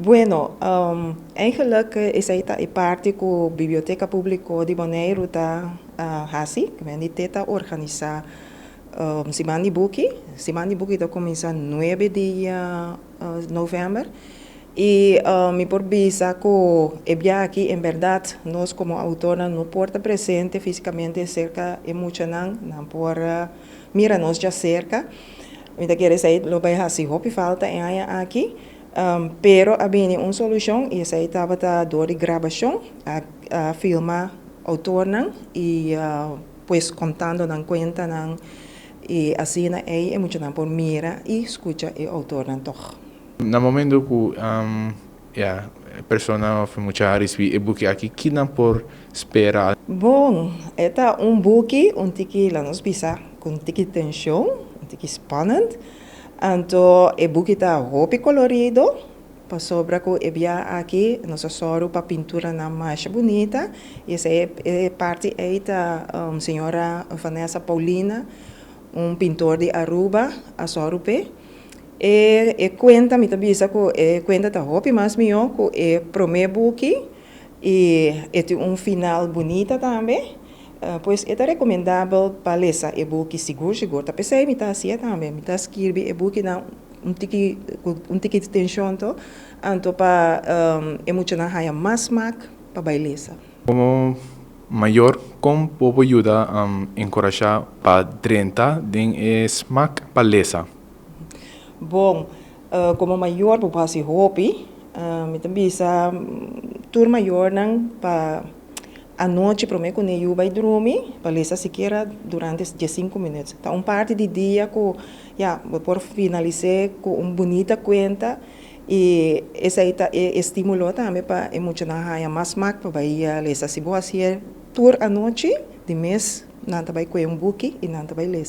Bueno, eigenlijk is het een parte com Biblioteca Pública de Bonaire tá hasi, que vem teta organizar Simani Buki tá começa 9 de novembro e me por visa que aqui em verdade nós como autora não porta presente fisicamente cerca emocional, não por mira nós já cerca, então quer dizer lo vai hasi hopi falta em aqui. Pero havia uma solução e essa estava a dor de gravação, a filmar autor e pues contando na conta e assim é muito por mira e escuta o autor toch. No momento que a persona foi muito a receber o book aqui, que não por esperar. Bom, é book, tiki lá nos pisa com tiki tensão, tiki spannend. Então, o book está roupa colorido, para sobra que aqui, nossa soro para pintura na mais bonita. E essa parte é da senhora Vanessa Paulina, pintor de Aruba, a Sorupe. E conta, me tabisa que conta da roupa mais melhor, que é primeiro book e tem final bonita também. Pois é recomendável para ler e book seguro. Tá pensei me tá assim também, me tá escrever e book na tiki de tensão to, anto para emocionar haya mais para bailesa. Como maior, como pode ajudar a encorajar para 30 den smaak para lesa? Bom, como maior para fazer hobby, me também bisa tour maior para a noite, para mim, quando eu vou dormir, para ler sequer durante 5 minutos. Então, parte do dia, por finalizar com bonita conta, e essa estimulou também para emocionar mais para ler. Se você tour à noite, de mês, não vai com book e não vai ler.